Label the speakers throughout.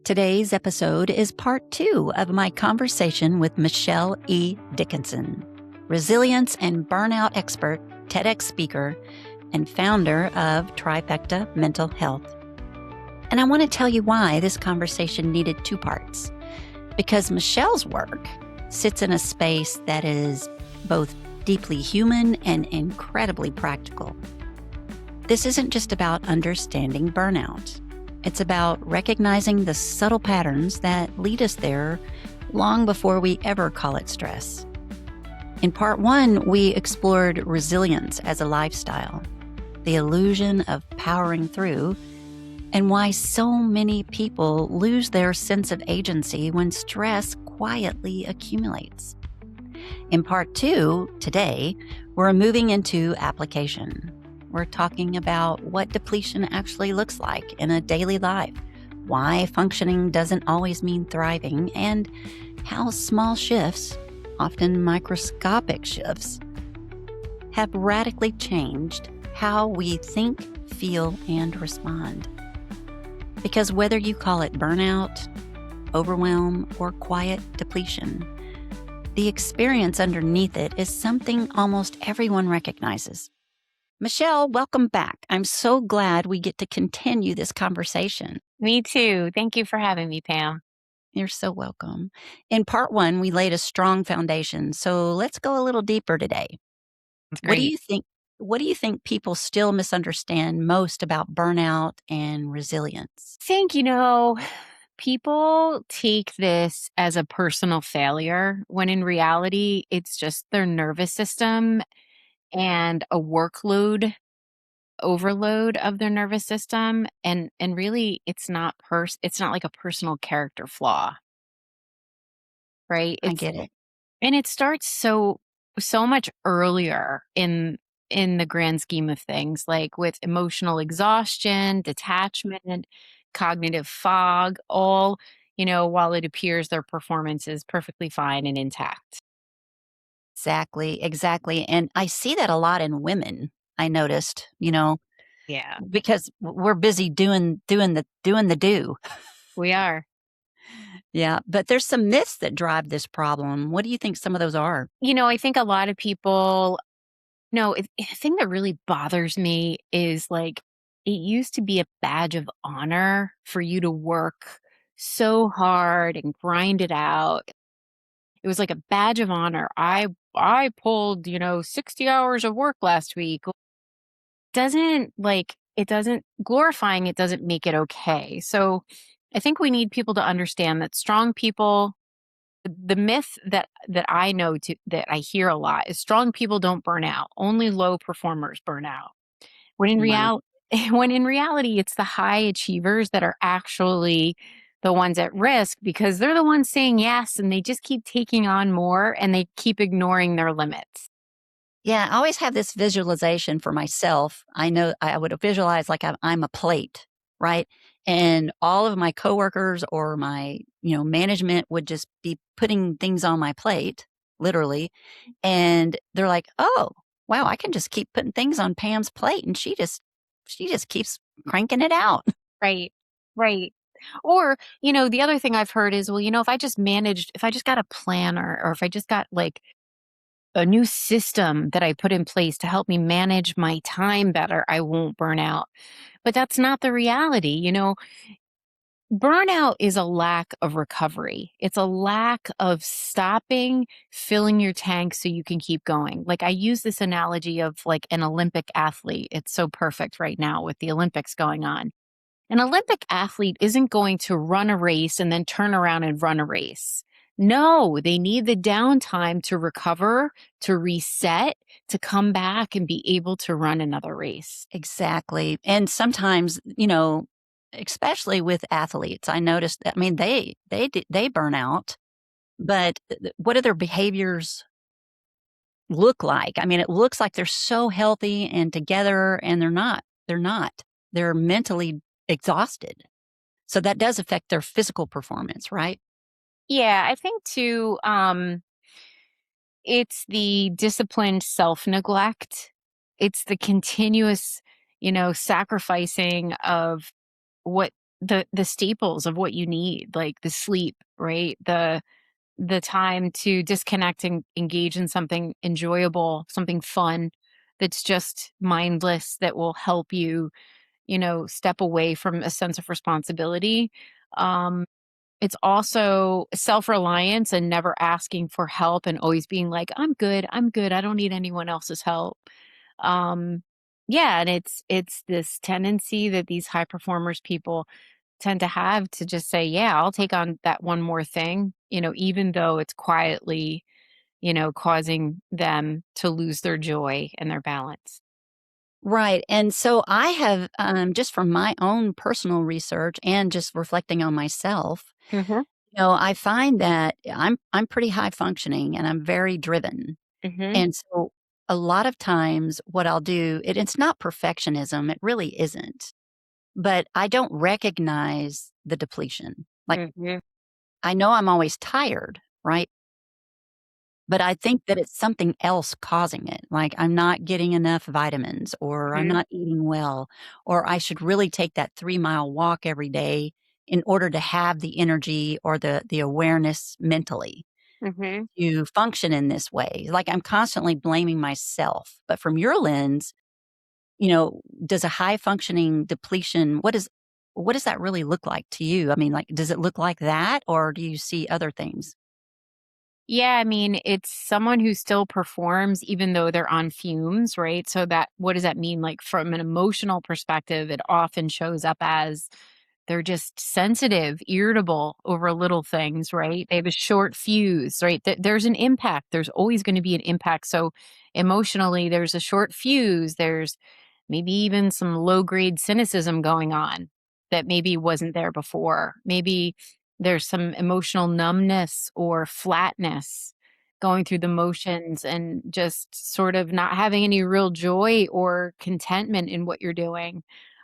Speaker 1: Today's episode is part 2 of my conversation with Michelle E. Dickinson, resilience and burnout expert, TEDx speaker, and founder of Trifecta Mental Health. And I want to tell you why this conversation needed 2 parts. Because Michelle's work sits in a space that is both deeply human and incredibly practical. This isn't just about understanding burnout. It's about recognizing the subtle patterns that lead us there long before we ever call it stress. In part 1, we explored resilience as a lifestyle, the illusion of powering through, and why so many people lose their sense of agency when stress quietly accumulates. In part 2, today, we're moving into application. We're talking about what depletion actually looks like in a daily life, why functioning doesn't always mean thriving, and how small shifts, often microscopic shifts, have radically changed how we think, feel, and respond. Because whether you call it burnout, overwhelm, or quiet depletion, the experience underneath it is something almost everyone recognizes. Michelle, welcome back. I'm so glad we get to continue this conversation.
Speaker 2: Me too. Thank you for having me, Pam.
Speaker 1: You're so welcome. In part 1, we laid a strong foundation, so let's go a little deeper today.
Speaker 2: That's great.
Speaker 1: What do you think people still misunderstand most about burnout and resilience?
Speaker 2: I think, people take this as a personal failure when in reality, it's just their nervous system and a workload overload of their nervous system. And really it's not like a personal character flaw, right?
Speaker 1: I get it.
Speaker 2: And it starts so much earlier in the grand scheme of things, like with emotional exhaustion, detachment, cognitive fog, all, while it appears their performance is perfectly fine and intact.
Speaker 1: Exactly. And I see that a lot in women, I noticed,
Speaker 2: Yeah,
Speaker 1: because we're busy doing the do.
Speaker 2: we are.
Speaker 1: Yeah, but there's some myths that drive this problem. What do you think some of those are?
Speaker 2: I think a lot of people, the thing that really bothers me is like, it used to be a badge of honor for you to work so hard and grind it out. It was like a badge of honor. I pulled, 60 hours of work last week. It doesn't glorifying it doesn't make it okay. So I think we need people to understand that strong people, the myth that I know that I hear a lot is strong people don't burn out. Only low performers burn out. When in
Speaker 1: Wow.
Speaker 2: when in reality, it's the high achievers that are actually the ones at risk because they're the ones saying yes and they just keep taking on more and they keep ignoring their limits.
Speaker 1: Yeah, I always have this visualization for myself. I know I would visualize like I'm a plate, right? And all of my coworkers or my, management would just be putting things on my plate, literally. And they're like, "Oh, wow, I can just keep putting things on Pam's plate and she just keeps cranking it out."
Speaker 2: Right. Right. Or, the other thing I've heard is, well, if I just got a planner or if I just got like a new system that I put in place to help me manage my time better, I won't burn out. But that's not the reality. Burnout is a lack of recovery. It's a lack of stopping, filling your tank so you can keep going. Like I use this analogy of like an Olympic athlete. It's so perfect right now with the Olympics going on. An Olympic athlete isn't going to run a race and then turn around and run a race. No, they need the downtime to recover, to reset, to come back and be able to run another race.
Speaker 1: Exactly. And sometimes, especially with athletes, I noticed that, I mean, they burn out, but what do their behaviors look like? I mean, it looks like they're so healthy and together and they're not. They're mentally exhausted. So that does affect their physical performance, right?
Speaker 2: Yeah, I think too, it's the disciplined self-neglect. It's the continuous, sacrificing of what the staples of what you need, like the sleep, right? The time to disconnect and engage in something enjoyable, something fun that's just mindless that will help you, step away from a sense of responsibility. Um, it's also self-reliance and never asking for help and always being like, "I'm good, I'm good. I don't need anyone else's help." Um, yeah, and it's this tendency that these high performers people tend to have to just say, "Yeah, I'll take on that one more thing," even though it's quietly, causing them to lose their joy and their balance.
Speaker 1: Right. And so I have, just from my own personal research and just reflecting on myself,
Speaker 2: Mhm.
Speaker 1: I find that I'm pretty high functioning and I'm very driven.
Speaker 2: Mhm.
Speaker 1: And so a lot of times what I'll do, it's not perfectionism, it really isn't, but I don't recognize the depletion. Like
Speaker 2: Mhm.
Speaker 1: I know I'm always tired, right? But I think that it's something else causing it, like, I'm not getting enough vitamins, or I'm
Speaker 2: Mhm.
Speaker 1: not eating well, or I should really take that 3-mile walk every day in order to have the energy or the awareness mentally
Speaker 2: Mhm.
Speaker 1: to function in this way. Like, I'm constantly blaming myself, but from your lens, does a high functioning depletion what does that really look like to you? I mean, like, does it look like that, or do you see other things?
Speaker 2: Yeah, I mean, it's someone who still performs even though they're on fumes, right? So that what does that mean? Like from an emotional perspective, it often shows up as they're just sensitive, irritable over little things, right? They have a short fuse, right? There's an impact. There's always going to be an impact. So emotionally, there's a short fuse. There's maybe even some low grade cynicism going on that maybe wasn't there before. Maybe there's some emotional numbness or flatness going through the motions and just sort of not having any real joy or contentment in what you're doing.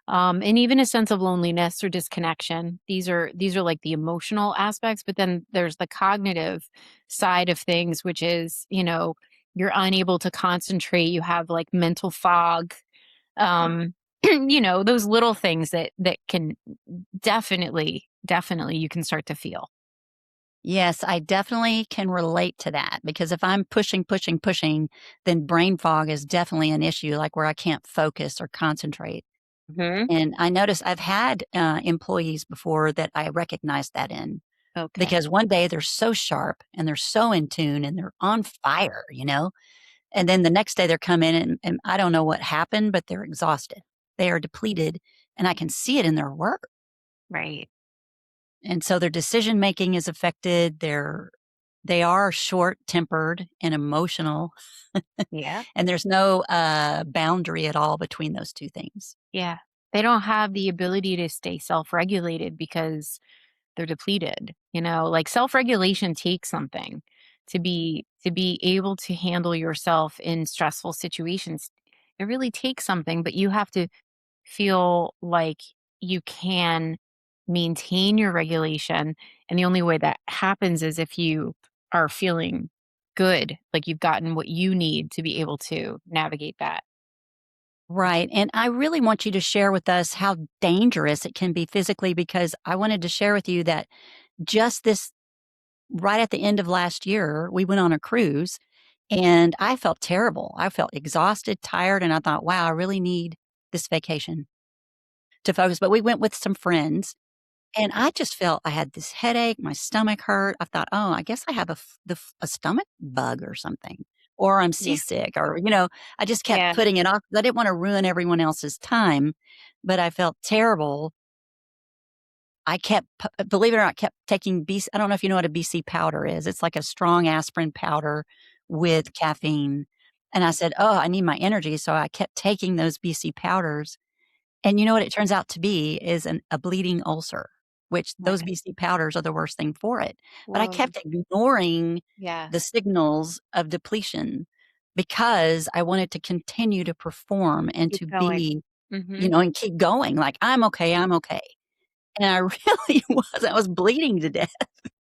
Speaker 2: And even a sense of loneliness or disconnection. These are like the emotional aspects, but then there's the cognitive side of things, which is, you're unable to concentrate. You have like mental fog. Um, those little things that can definitely you can start to feel.
Speaker 1: Yes, I definitely can relate to that because if I'm pushing, pushing, pushing, then brain fog is definitely an issue, like where I can't focus or concentrate.
Speaker 2: Mhm.
Speaker 1: And I notice I've had employees before that I recognized that in
Speaker 2: Okay.
Speaker 1: because one day they're so sharp and they're so in tune and they're on fire, and then the next day they're coming in and I don't know what happened, but they're exhausted. They are depleted and I can see it in their work.
Speaker 2: Right.
Speaker 1: And so their decision making is affected. They are short-tempered and emotional,
Speaker 2: Yeah.
Speaker 1: and there's no, boundary at all between those 2 things.
Speaker 2: Yeah. They don't have the ability to stay self-regulated because they're depleted, like self-regulation takes something to be able to handle yourself in stressful situations. It really takes something, but you have to feel like you can maintain your regulation. And the only way that happens is if you are feeling good, like you've gotten what you need to be able to navigate that.
Speaker 1: Right, and I really want you to share with us how dangerous it can be physically because I wanted to share with you that just this right at the end of last year, we went on a cruise, and I felt terrible. I felt exhausted, tired, and I thought, "Wow, I really need this vacation to focus," but we went with some friends. And I just felt I had this headache, my stomach hurt. I thought, "Oh, I guess I have a stomach bug or something, or I'm
Speaker 2: Yeah.
Speaker 1: seasick," or, I just kept
Speaker 2: Yeah.
Speaker 1: putting it off 'cause I didn't wanna ruin everyone else's time, but I felt terrible. I kept believe it or not, kept taking I don't know if you know what a BC powder is. It's like a strong aspirin powder with caffeine, and I said, "Oh, I need my energy," so I kept taking those BC powders, and you know what it turns out to be is a bleeding ulcer, which
Speaker 2: Oh my
Speaker 1: those
Speaker 2: god.
Speaker 1: BC powders are the worst thing for it. But I
Speaker 2: Whoa.
Speaker 1: kept ignoring
Speaker 2: Yeah.
Speaker 1: the signals of depletion because I wanted to continue to perform and
Speaker 2: Keep
Speaker 1: to
Speaker 2: going.
Speaker 1: be,
Speaker 2: Mhm.
Speaker 1: and keep going, like, "I'm okay, I'm okay." And I really was, I was bleeding to death.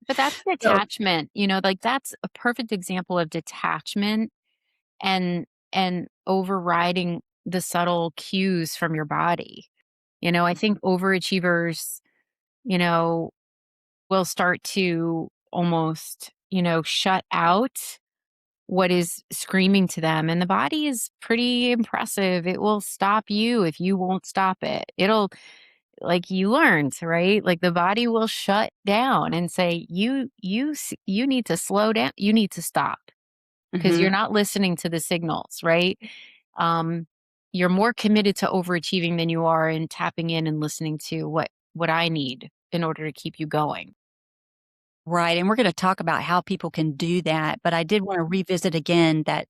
Speaker 2: But that's
Speaker 1: So
Speaker 2: detachment, like, that's a perfect example of detachment and overriding the subtle cues from your body. I think overachievers you know, will start to almost, shut out what is screaming to them. And the body is pretty impressive. It will stop you if you won't stop it. It'll, like you learned, right? Like the body will shut down and say, you need to slow down. You need to stop because
Speaker 1: Hmm.
Speaker 2: you're not listening to the signals, right? Um, you're more committed to overachieving than you are in tapping in and listening to what I need in order to keep you going.
Speaker 1: Right, and we're gonna talk about how people can do that, but I did wanna revisit again that,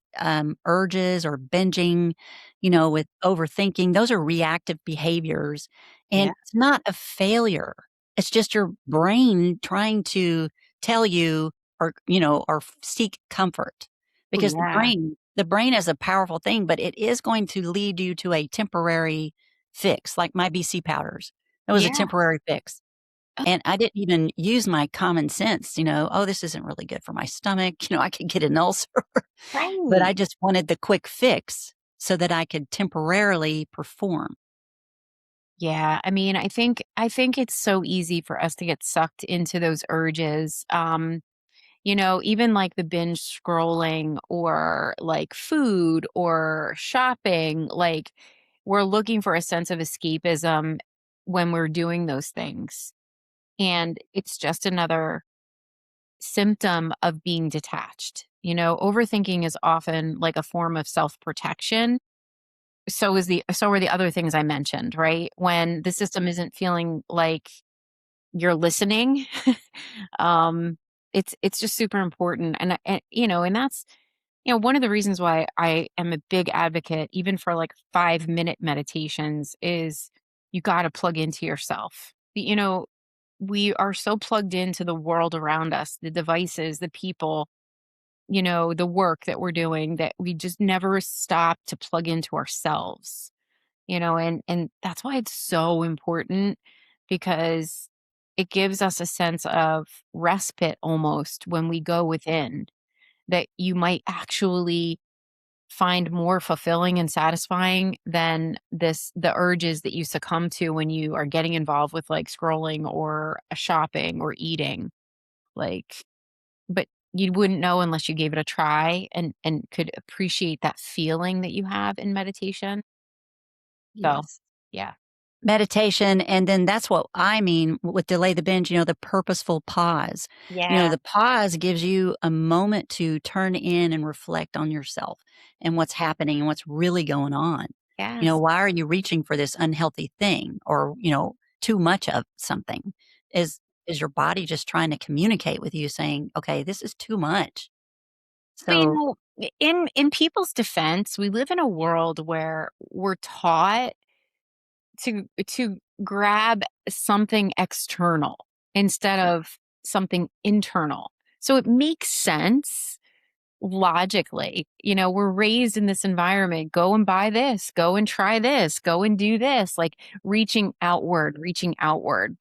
Speaker 1: urges or binging, with overthinking, those are reactive behaviors, and
Speaker 2: Yeah.
Speaker 1: it's not a failure. It's just your brain trying to tell you or seek comfort,
Speaker 2: Oh,
Speaker 1: because
Speaker 2: yeah.
Speaker 1: the brain is a powerful thing, but it is going to lead you to a temporary fix, like my BC powders. It was a
Speaker 2: Yeah.
Speaker 1: temporary fix.
Speaker 2: Oh,
Speaker 1: And I didn't even use my common sense, "Oh, this isn't really good for my stomach," I could get an ulcer, but
Speaker 2: right.
Speaker 1: I just wanted the quick fix so that I could temporarily perform.
Speaker 2: Yeah, I mean, I think it's so easy for us to get sucked into those urges. Even like the binge scrolling or like food or shopping, like we're looking for a sense of escapism when we're doing those things. And it's just another symptom of being detached. Overthinking is often like a form of self-protection. So are the other things I mentioned, right? When the system isn't feeling like you're listening, um, it's just super important. And that's one of the reasons why I am a big advocate, even for like 5-minute meditations, is you got to plug into yourself. We are so plugged into the world around us, the devices, the people, the work that we're doing, that we just never stop to plug into ourselves. And that's why it's so important, because it gives us a sense of respite almost when we go within, that you might actually find more fulfilling and satisfying than the urges that you succumb to when you are getting involved with like scrolling or shopping or eating. Like, but you wouldn't know unless you gave it a try and could appreciate that feeling that you have in meditation. So,
Speaker 1: Yes.
Speaker 2: yeah.
Speaker 1: Meditation, and then that's what I mean with delay the binge, the purposeful pause.
Speaker 2: Yeah.
Speaker 1: The pause gives you a moment to turn in and reflect on yourself and what's happening and what's really going on.
Speaker 2: Yes.
Speaker 1: Why are you reaching for this unhealthy thing or, too much of something? Is your body just trying to communicate with you saying, "Okay, this is too much."
Speaker 2: But,
Speaker 1: So
Speaker 2: in people's defense, we live in a world where we're taught to grab something external instead of something internal. So it makes sense logically. We're raised in this environment, go and buy this, go and try this, go and do this, like reaching outward.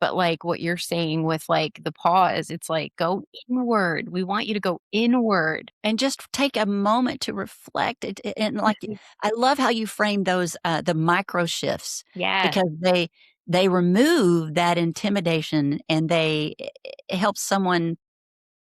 Speaker 2: But like what you're saying with like the pause, it's like go inward. We want you to go inward.
Speaker 1: and just take a moment to reflect and like
Speaker 2: Mhm.
Speaker 1: I love how you frame those the micro shifts
Speaker 2: Yes.
Speaker 1: because they remove that intimidation and they it helps someone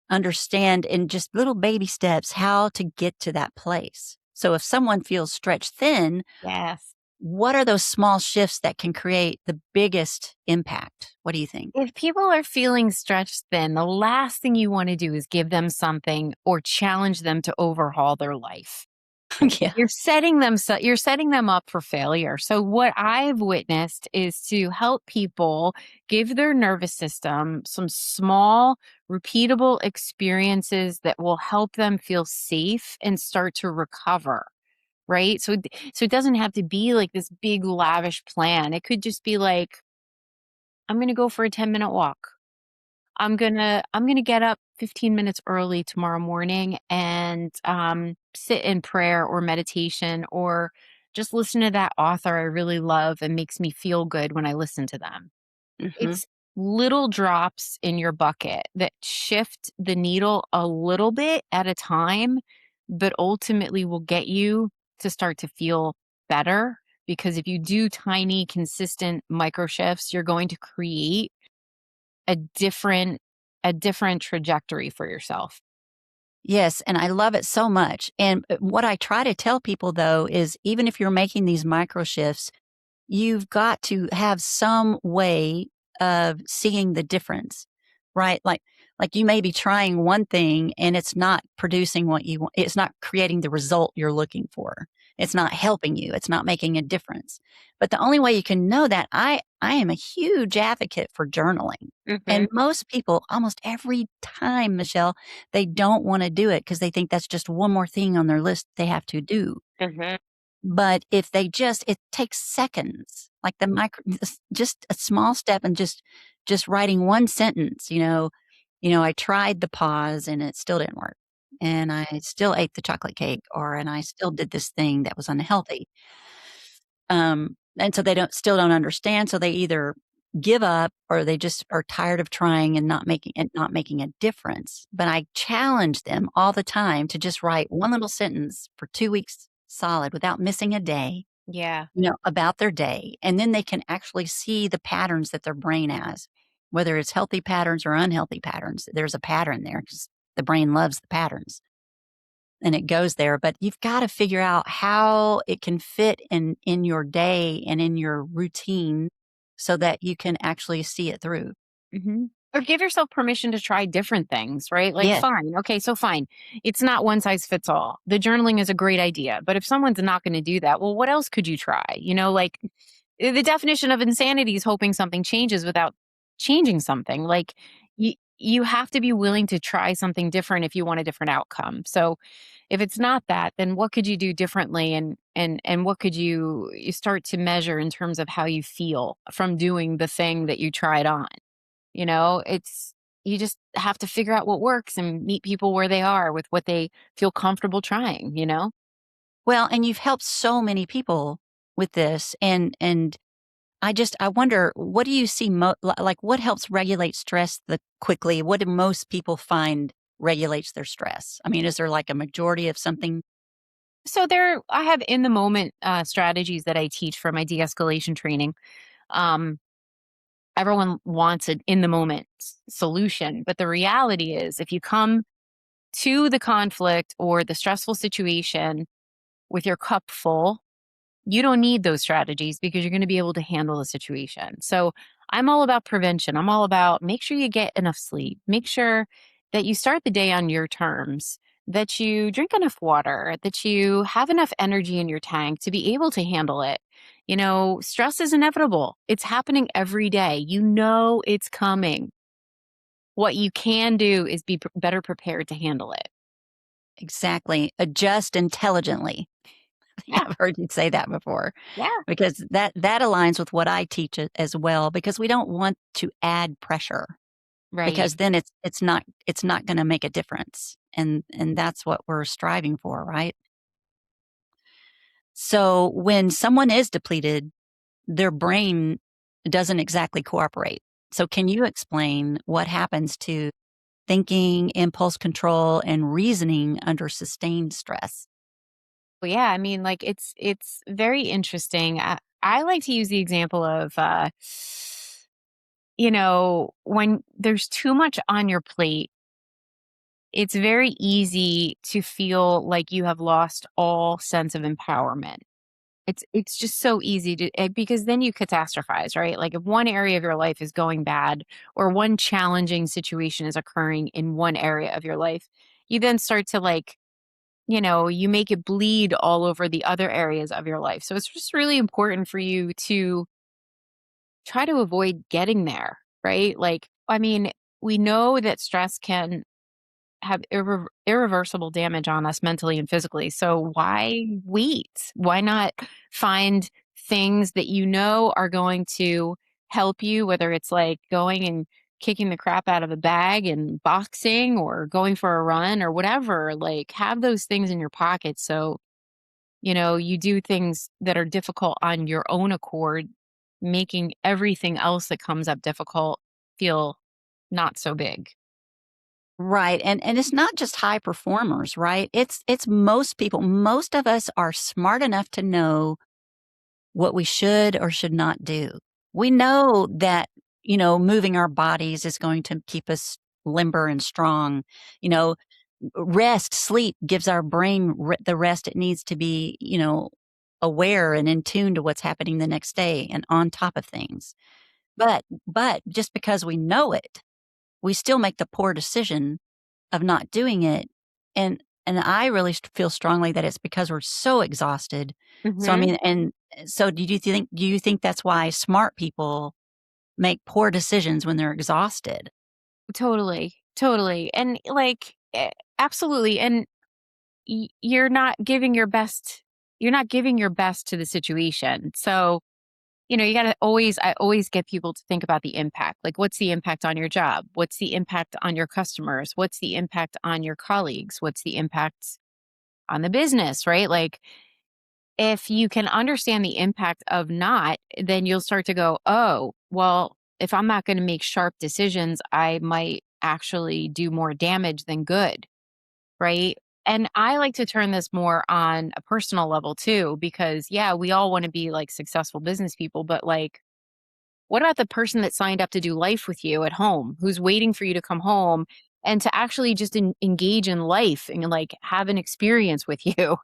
Speaker 1: understand in just little baby steps how to get to that place. So if someone feels stretched thin,
Speaker 2: Yes.
Speaker 1: what are those small shifts that can create the biggest impact? What do you think?
Speaker 2: If people are feeling stretched thin, the last thing you want to do is give them something or challenge them to overhaul their life.
Speaker 1: Yeah.
Speaker 2: You're setting them up for failure. So what I've witnessed is to help people give their nervous system some small repeatable experiences that will help them feel safe and start to recover, right? So it doesn't have to be like this big lavish plan. It could just be like, I'm going to go for a 10-minute walk. I'm gonna get up 15 minutes early tomorrow morning and sit in prayer or meditation or just listen to that author I really love and makes me feel good when I listen to them.
Speaker 1: Hmm.
Speaker 2: It's little drops in your bucket that shift the needle a little bit at a time, but ultimately will get you to start to feel better. Because if you do tiny, consistent micro shifts, you're going to create a different trajectory for yourself.
Speaker 1: Yes, and I love it so much. And what I try to tell people though is even if you're making these micro shifts, you've got to have some way of seeing the difference, right? Like you may be trying one thing and it's not producing what you want. It's not creating the result you're looking for. It's not helping you. It's not making a difference. But the only way you can know that I am a huge advocate for journaling. And
Speaker 2: Mhm.
Speaker 1: most people, almost every time, Michelle, they don't want to do it because they think that's just one more thing on their list they have to do.
Speaker 2: Mhm.
Speaker 1: But if they just it takes seconds, like the micro just a small step and just writing one sentence, I tried the pause and it still didn't work. And I still ate the chocolate cake and I still did this thing that was unhealthy. And so they don't understand. So they either give up or they just are tired of trying and not making a difference. But I challenge them all the time to just write one little sentence for 2 weeks solid without missing a day,
Speaker 2: Yeah.
Speaker 1: about their day. And then they can actually see the patterns that their brain has, whether it's healthy patterns or unhealthy patterns. There's a pattern there because the brain loves the patterns and it goes there, but you've got to figure out how it can fit in your day and in your routine so that you can actually see it through.
Speaker 2: Mhm. Or give yourself permission to try different things, right? Like,
Speaker 1: Yes.
Speaker 2: fine. Okay, so fine. It's not one size fits all. The journaling is a great idea, but if someone's not going to do that, well, what else could you try? Like the definition of insanity is hoping something changes without changing something. Like you have to be willing to try something different if you want a different outcome. So if it's not that, then what could you do differently and what could you start to measure in terms of how you feel from doing the thing that you tried on? It's you just have to figure out what works and meet people where they are with what they feel comfortable trying?
Speaker 1: Well, and you've helped so many people with this, and I wonder, what do you see like what helps regulate stress the quickly? What do most people find regulates their stress? I mean, is there like a majority of something?
Speaker 2: So I have in the moment strategies that I teach for my de-escalation training. Um, Everyone wants an in the moment solution, but the reality is if you come to the conflict or the stressful situation with your cup full, you don't need those strategies because you're going to be able to handle the situation. So I'm all about prevention. I'm all about make sure you get enough sleep, make sure that you start the day on your terms, that you drink enough water, that you have enough energy in your tank to be able to handle it. Stress is inevitable. It's happening every day. You know it's coming. What you can do is be better prepared to handle it.
Speaker 1: Exactly. Adjust intelligently.
Speaker 2: Yeah.
Speaker 1: I've heard you say that before
Speaker 2: Yeah.
Speaker 1: because that aligns with what I teach as well, because we don't want to add pressure
Speaker 2: Right.
Speaker 1: because then it's not going to make a difference. And that's what we're striving for, right? So when someone is depleted, their brain doesn't exactly cooperate. So can you explain what happens to thinking, impulse control, and reasoning under sustained stress?
Speaker 2: Well, yeah, I mean, like it's very interesting. I like to use the example of, when there's too much on your plate, it's very easy to feel like you have lost all sense of empowerment. It's just so easy because then you catastrophize, right? Like if one area of your life is going bad or one challenging situation is occurring in one area of your life, you then start to you make it bleed all over the other areas of your life. So it's just really important for you to try to avoid getting there, right? Like, I mean, we know that stress can have irreversible damage on us mentally and physically. So why wait? Why not find things that you know are going to help you, whether it's like going and kicking the crap out of a bag and boxing or going for a run or whatever, like have those things in your pocket so you do things that are difficult on your own accord, making everything else that comes up difficult feel not so big.
Speaker 1: Right, and it's not just high performers, right? It's most people. Most of us are smart enough to know what we should or should not do. We know that, moving our bodies is going to keep us limber and strong. You know, rest, sleep gives our brain the rest it needs to be, aware and in tune to what's happening the next day and on top of things. But just because we know it, we still make the poor decision of not doing it. And I really feel strongly that it's because we're so exhausted. So I
Speaker 2: Hmm.
Speaker 1: mean, and so do you think that's why smart people make poor decisions when they're exhausted?
Speaker 2: Totally. Totally. And like, absolutely. And you're not giving your best. You're not giving your best to the situation. So, you got to I always get people to think about the impact. Like, what's the impact on your job? What's the impact on your customers? What's the impact on your colleagues? What's the impact on the business, right? Like, if you can understand the impact of not, then you'll start to go, oh, well, if I'm not going to make sharp decisions, I might actually do more damage than good, right? And I like to turn this more on a personal level too, because yeah, we all want to be like successful business people, but like, what about the person that signed up to do life with you at home, who's waiting for you to come home and to actually just engage in life and like have an experience with you?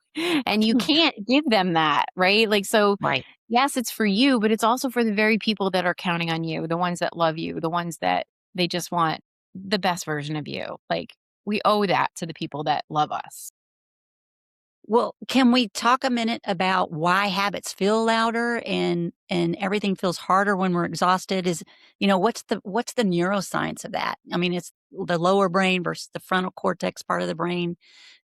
Speaker 2: And you can't give them that, right? Like, so
Speaker 1: Right.
Speaker 2: yes, it's for you, but it's also for the very people that are counting on you, the ones that love you, the ones that they just want the best version of you. Like, we owe that to the people that love us.
Speaker 1: Well, can we talk a minute about why habits feel louder and everything feels harder when we're exhausted? What's the neuroscience of that? I mean, it's the lower brain versus the frontal cortex part of the brain.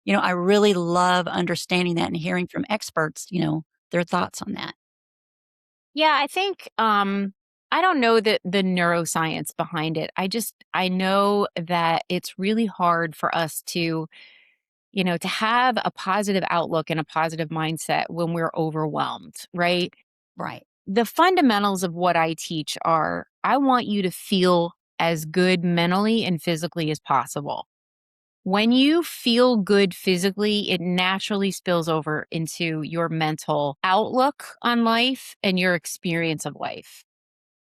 Speaker 1: I really love understanding that and hearing from experts, their thoughts on that.
Speaker 2: Yeah, I think I don't know the neuroscience behind it. I know that it's really hard for us to have a positive outlook and a positive mindset when we're overwhelmed, right?
Speaker 1: Right.
Speaker 2: The fundamentals of what I teach are I want you to feel as good mentally and physically as possible. When you feel good physically, it naturally spills over into your mental outlook on life and your experience of life.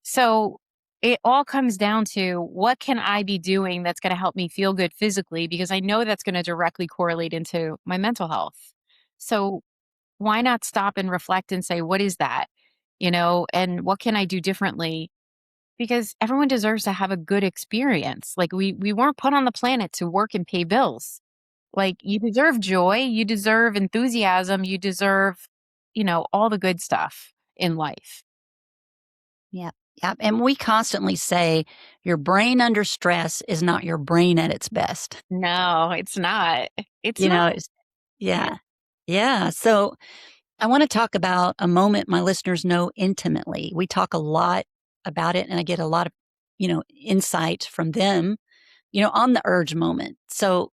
Speaker 2: So it all comes down to what can I be doing that's going to help me feel good physically because I know that's going to directly correlate into my mental health. So why not stop and reflect and say, what is that? And what can I do differently? Because everyone deserves to have a good experience. Like we weren't put on the planet to work and pay bills. Like, you deserve joy, you deserve enthusiasm, you deserve, all the good stuff in life.
Speaker 1: Yeah. Yeah. And we constantly say your brain under stress is not your brain at its best.
Speaker 2: No, it's not. It's
Speaker 1: You
Speaker 2: not.
Speaker 1: know, it's,
Speaker 2: Yeah.
Speaker 1: yeah. Yeah. So I want to talk about a moment my listeners know intimately. We talk a lot about it and I get a lot of, insight from them, on the urge moment. So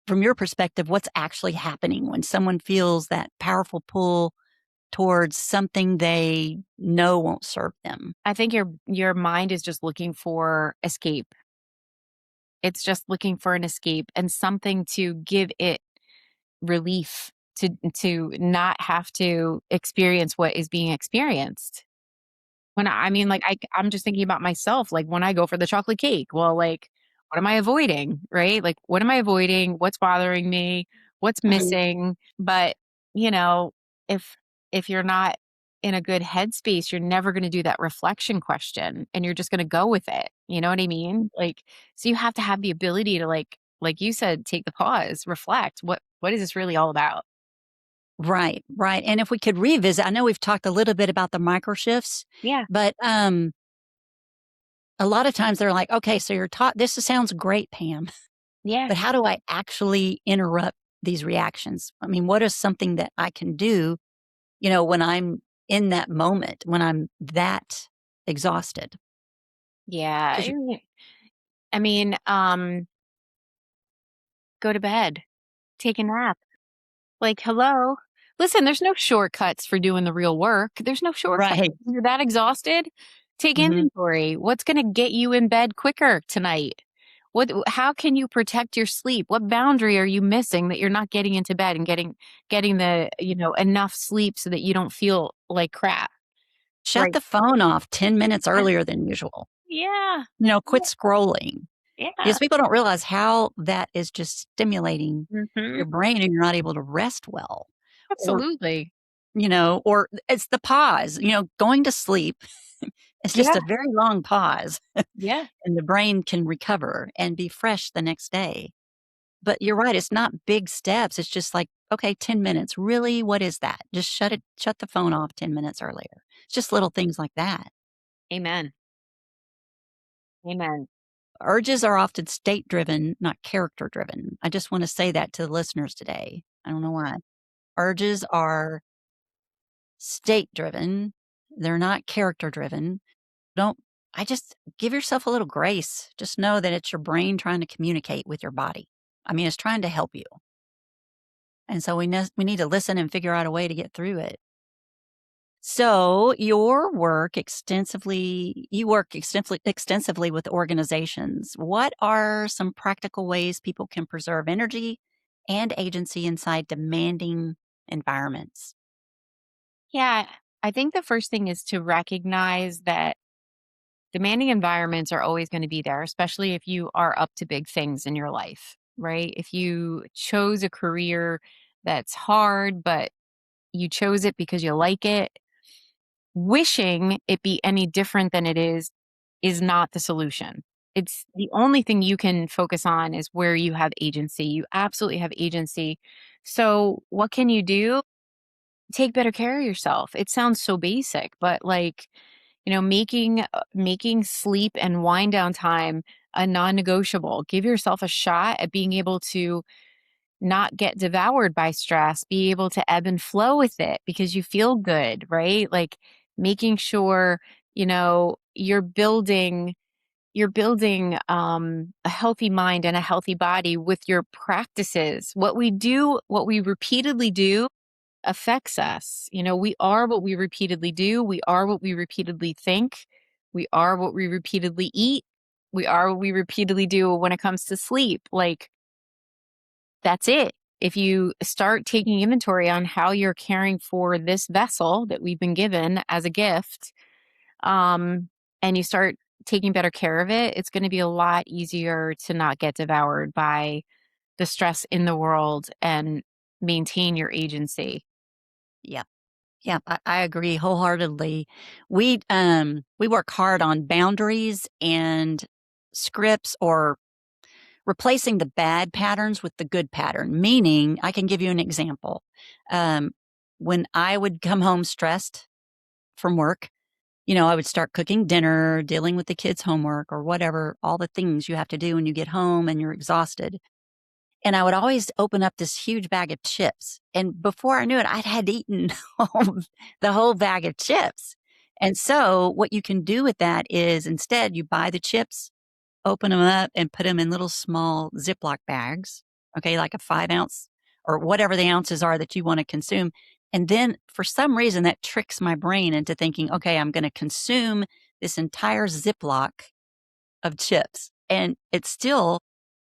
Speaker 1: from your perspective, what's actually happening when someone feels that powerful pull towards something they know won't serve them?
Speaker 2: I think your mind is just looking for escape. It's just looking for an escape and something to give it relief to not have to experience what is being experienced. I mean, like, I'm just thinking about myself, like, when I go for the chocolate cake, well, like, what am I avoiding, right? Like, what am I avoiding? What's bothering me? What's
Speaker 1: Mhm.
Speaker 2: missing? But, you know, if you're not in a good headspace, you're never gonna do that reflection question, and you're just gonna go with it, you know what I mean? Like, so you have to have the ability to, like you said, take the pause, reflect. What is this really all about?
Speaker 1: Right, right. And if we could revisit, I know we've talked a little bit about the micro shifts,
Speaker 2: Yeah.
Speaker 1: but a lot of times they're like, okay, so you're taught this sounds great, Pam,
Speaker 2: Yeah.
Speaker 1: but how do I actually interrupt these reactions? I mean, what is something that I can do, when I'm in that moment, when I'm that exhausted?
Speaker 2: Yeah.
Speaker 1: 'Cause you
Speaker 2: I mean, go to bed, take a nap. Like, hello? Listen, there's no shortcuts for doing the real work. There's no shortcuts.
Speaker 1: right.
Speaker 2: You're that exhausted? Take
Speaker 1: Mhm.
Speaker 2: inventory. What's gonna get you in bed quicker tonight? How can you protect your sleep? What boundary are you missing that you're not getting into bed and getting the, enough sleep so that you don't feel like crap,
Speaker 1: Shut
Speaker 2: right?
Speaker 1: the phone off 10 minutes earlier than usual.
Speaker 2: Yeah.
Speaker 1: Quit scrolling.
Speaker 2: Yeah.
Speaker 1: Because people don't realize how that is just stimulating
Speaker 2: Mhm.
Speaker 1: your brain and you're not able to rest well. Or,
Speaker 2: Absolutely.
Speaker 1: or it's the pause, going to sleep. It's just
Speaker 2: Yeah.
Speaker 1: a very long pause
Speaker 2: Yeah.
Speaker 1: and the brain can recover and be fresh the next day. But you're right, it's not big steps. It's just like, okay, 10 minutes. Really? What is that? Just shut the phone off 10 minutes earlier. It's just little things like that.
Speaker 2: Amen. Amen.
Speaker 1: Urges are often state driven, not character driven. I just want to say that to the listeners today. I don't know why. Urges are state driven. They're not character driven. Don't I just give yourself a little grace. Just know that it's your brain trying to communicate with your body. I mean, it's trying to help you. And so we need to listen and figure out a way to get through it. So, you work extensively with organizations. What are some practical ways people can preserve energy and agency inside demanding environments?
Speaker 2: Yeah. I think the first thing is to recognize that demanding environments are always going to be there, especially if you are up to big things in your life, right? If you chose a career that's hard, but you chose it because you like it, wishing it be any different than it is not the solution. It's the only thing you can focus on is where you have agency. You absolutely have agency. So, what can you do? Take better care of yourself. It sounds so basic, but like, making sleep and wind down time a non-negotiable. Give yourself a shot at being able to not get devoured by stress, be able to ebb and flow with it because you feel good, right? Like making sure, you're building a healthy mind and a healthy body with your practices. What we repeatedly do affects us. We are what we repeatedly do. We are what we repeatedly think. We are what we repeatedly eat. We are what we repeatedly do when it comes to sleep. Like, that's it. If you start taking inventory on how you're caring for this vessel that we've been given as a gift, and you start taking better care of it, it's going to be a lot easier to not get devoured by the stress in the world and maintain your agency.
Speaker 1: Yeah. Yeah, I agree wholeheartedly. We work hard on boundaries and scripts or replacing the bad patterns with the good pattern. Meaning, I can give you an example. Um, when I would come home stressed from work, I would start cooking dinner, dealing with the kids' homework or whatever, all the things you have to do when you get home and you're exhausted. And I would always open up this huge bag of chips. And before I knew it, I had eaten the whole bag of chips. And so what you can do with that is instead you buy the chips, open them up and put them in little small Ziploc bags. Okay. Like a 5 ounce or whatever the ounces are that you want to consume. And then for some reason that tricks my brain into thinking, okay, I'm going to consume this entire Ziploc of chips. And it still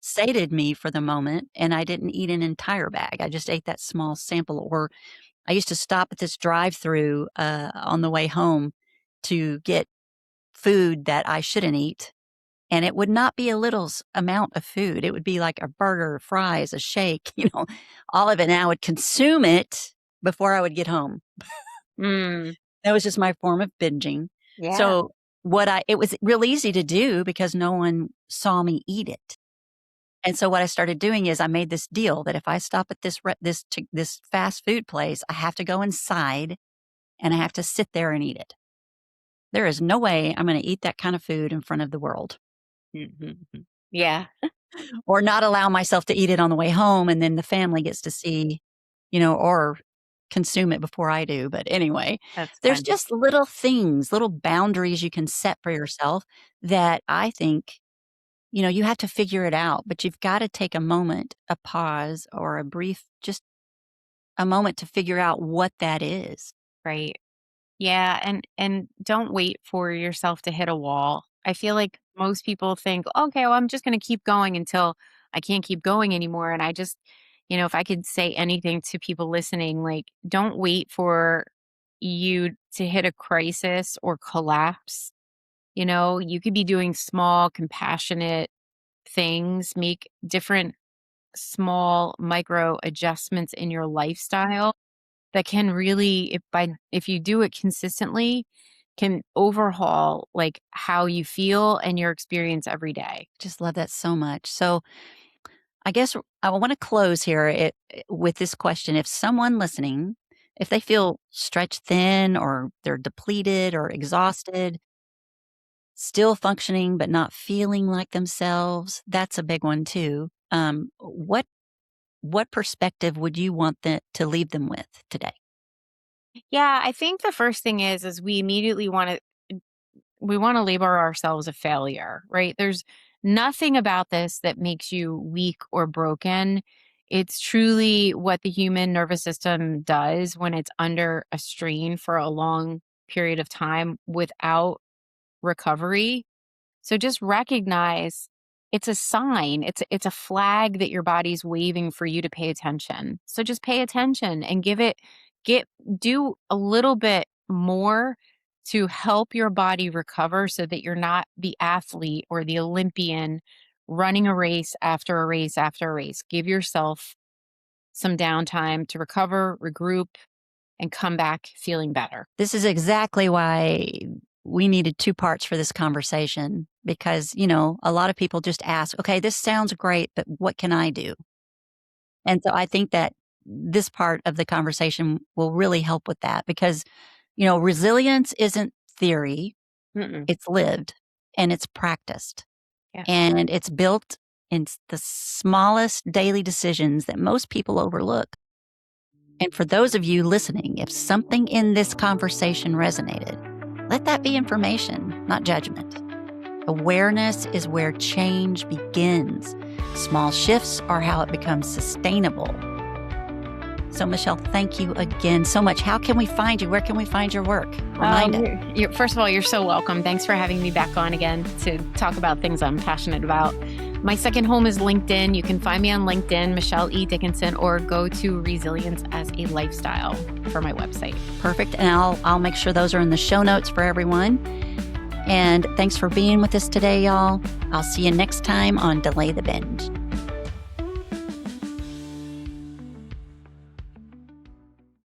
Speaker 1: sated me for the moment, and I didn't eat an entire bag. I just ate that small sample. Or I used to stop at this drive-through on the way home to get food that I shouldn't eat, and it would not be a little amount of food. It would be like a burger, fries, a shake, all of it. And I would consume it before I would get home.
Speaker 2: Mm,
Speaker 1: That was just my form of binging.
Speaker 2: yeah.
Speaker 1: So it was real easy to do because no one saw me eat it. And so what I started doing is I made this deal that if I stop at this fast food place, I have to go inside and I have to sit there and eat it. There is no way I'm going to eat that kind of food in front of the world
Speaker 2: Mhm. Yeah,
Speaker 1: or not allow myself to eat it on the way home and then the family gets to see, or consume it before I do. But anyway,
Speaker 2: that's
Speaker 1: there's
Speaker 2: funny.
Speaker 1: just little things, little boundaries you can set for yourself that I think you have to figure it out, but you've got to take a moment, a pause, or just a moment to figure out what that is.
Speaker 2: Right. Yeah, and don't wait for yourself to hit a wall. I feel like most people think, "Okay, well, I'm just gonna keep going until I can't keep going anymore." And I just, if I could say anything to people listening, like, don't wait for you to hit a crisis or collapse. You could be doing small, compassionate things, make different small micro adjustments in your lifestyle that can really, if you do it consistently, can overhaul like how you feel and your experience every day.
Speaker 1: Just love that so much. So I guess I want to close here with this question. If someone listening, if they feel stretched thin or they're depleted or exhausted, still functioning but not feeling like themselves, that's a big one too. What perspective would you want to leave them with today?
Speaker 2: Yeah, I think the first thing is we immediately want to label ourselves a failure, right? There's nothing about this that makes you weak or broken. It's truly what the human nervous system does when it's under a strain for a long period of time without recovery. So just recognize it's a sign. It's a flag that your body's waving for you to pay attention. So just pay attention and do a little bit more to help your body recover so that you're not the athlete or the Olympian running a race after a race after a race. Give yourself some downtime to recover, regroup, and come back feeling better.
Speaker 1: This is exactly why we needed two parts for this conversation because, a lot of people just ask, okay, this sounds great, but what can I do? And so I think that this part of the conversation will really help with that because, resilience isn't theory, it's lived and it's practiced.
Speaker 2: Yeah.
Speaker 1: And it's built in the smallest daily decisions that most people overlook. And for those of you listening, if something in this conversation resonated, let that be information, not judgment. Awareness is where change begins. Small shifts are how it becomes sustainable. So, Michelle, thank you again so much. How can we find you? Where can we find your work? Remind us.
Speaker 2: First of all, you're so welcome. Thanks for having me back on again to talk about things I'm passionate about. My second home is LinkedIn. You can find me on LinkedIn, Michelle E. Dickinson, or go to Resilience as a Lifestyle for my website.
Speaker 1: Perfect. And I'll make sure those are in the show notes for everyone. And thanks for being with us today, y'all. I'll see you next time on Delay the Binge.